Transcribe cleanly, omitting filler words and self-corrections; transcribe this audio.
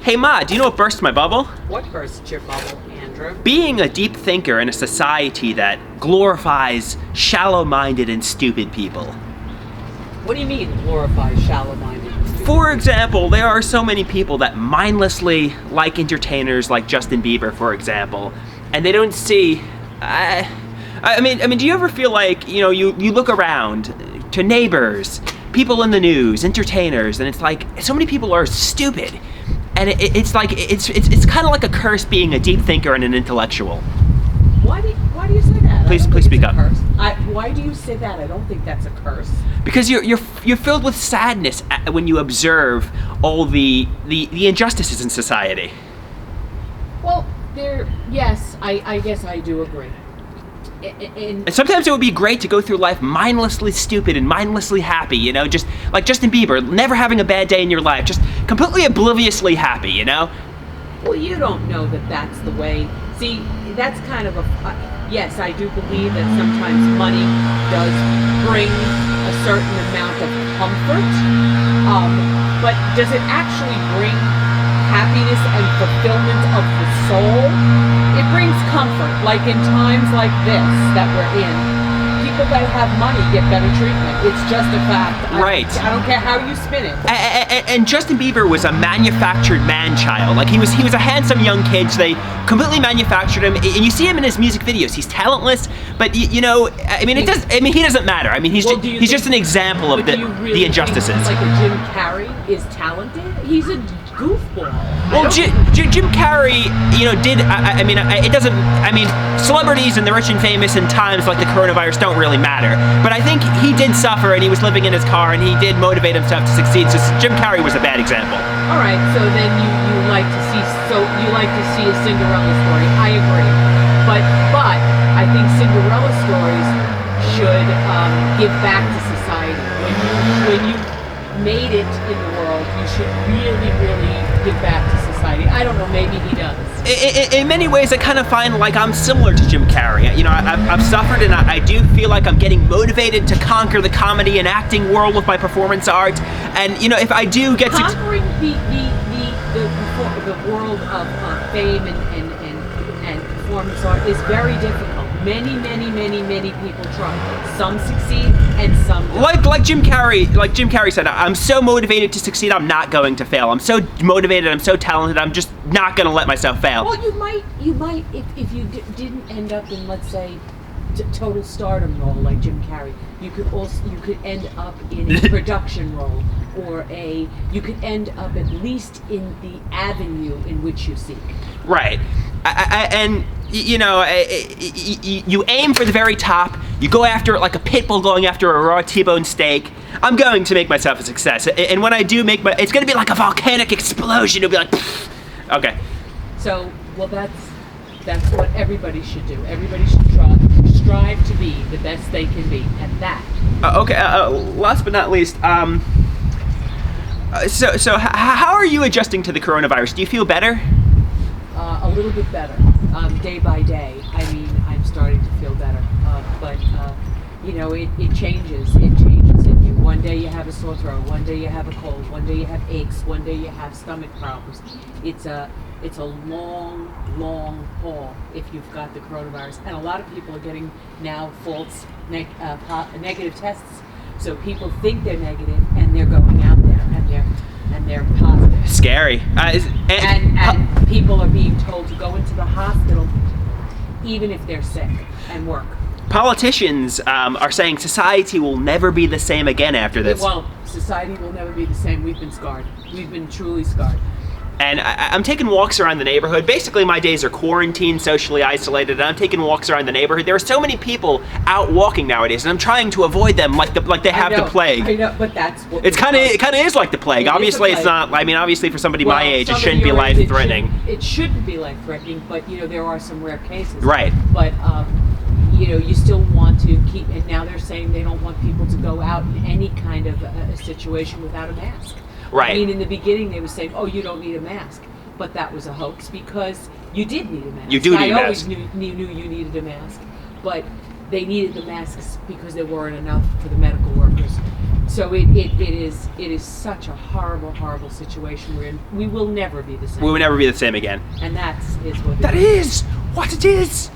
Hey Ma, do you know what burst my bubble? What bursts your bubble, Andrew? Being a deep thinker in a society that glorifies shallow-minded and stupid people. What do you mean glorify shallow-minded? For example, there are so many people that mindlessly like entertainers like Justin Bieber, for example, and they don't see. I mean, do you ever feel like you look around to neighbors, people in the news, entertainers, and it's like so many people are stupid, and it's like it's kind of like a curse being a deep thinker and an intellectual. Why do you say that? Please speak up. Why do you say that? I don't think that's a curse. Because you're filled with sadness when you observe all the injustices in society. Well, yes, I guess I do agree. And sometimes it would be great to go through life mindlessly stupid and mindlessly happy, just like Justin Bieber, never having a bad day in your life, just completely obliviously happy, Well, you don't know that that's the way. See, that's kind of yes, I do believe that sometimes money does bring a certain amount of comfort, but does it actually bring happiness and fulfillment of the soul? It brings comfort, like in times like this that we're in. People that have money get better treatment. It's just a fact. Right. I don't care how you spin it. And Justin Bieber was a manufactured man-child. Like he was a handsome young kid. So they completely manufactured him. And you see him in his music videos. He's talentless, but he doesn't matter. I mean, he's just an example of the injustices. Like a Jim Carrey is talented. He's a goofball. Well, Jim Carrey, celebrities and the rich and famous in times like the coronavirus don't really matter. But I think he did suffer, and he was living in his car, and he did motivate himself to succeed. So Jim Carrey was a bad example. All right, so then you like to see a Cinderella story. I agree, but I think Cinderella stories should give back to society. When you made it in the world, you should really give back to society. I don't know, maybe he does. In many ways, I kind of find like I'm similar to Jim Carrey. I've suffered, and I do feel like I'm getting motivated to conquer the comedy and acting world with my performance art. And if I do get conquering the world of fame and performance art is very difficult. Many people try. Some succeed and some don't. Like Jim Carrey said, I'm so motivated to succeed, I'm not going to fail. I'm so motivated, I'm so talented, I'm just not going to let myself fail. Well, you might if you didn't end up in, let's say, total stardom role like Jim Carrey. You could end up in a production role, or you could end up at least in the avenue in which you seek. Right. You aim for the very top. You go after it like a pit bull going after a raw T-bone steak. I'm going to make myself a success, and when I do it's going to be like a volcanic explosion. It'll be like, pfft. Okay. So, well, that's what everybody should do. Everybody should strive to be the best they can be, and that. Okay. Last but not least, so how are you adjusting to the coronavirus? Do you feel better? A little bit better, day by day. I mean, I'm starting to feel better, but it changes. It changes in you. One day you have a sore throat. One day you have a cold. One day you have aches. One day you have stomach problems. It's a long haul if you've got the coronavirus, and a lot of people are getting now false negative tests. So people think they're negative, and they're going out there, and they're positive. Scary. And people are being told to go into the hospital even if they're sick and work. Politicians are saying society will never be the same again after this. Well, society will never be the same. We've been scarred. We've been truly scarred. And I'm taking walks around the neighborhood. Basically, my days are quarantined, socially isolated, and I'm taking walks around the neighborhood. There are so many people out walking nowadays, and I'm trying to avoid them like they have the plague. I know, but that's what it kind of is like the plague. Obviously, it's not. I mean, obviously, for somebody my age, it shouldn't be life-threatening. It shouldn't be life-threatening, but there are some rare cases. Right. But you still want to keep. And now they're saying they don't want people to go out in any kind of a situation without a mask. Right. I mean, in the beginning, they were saying, "Oh, you don't need a mask," but that was a hoax because you did need a mask. You do need a mask. I always knew you needed a mask, but they needed the masks because there weren't enough for the medical workers. So it is such a horrible situation we're in. We will never be the same. We will never be the same again. And that's what That is what it is.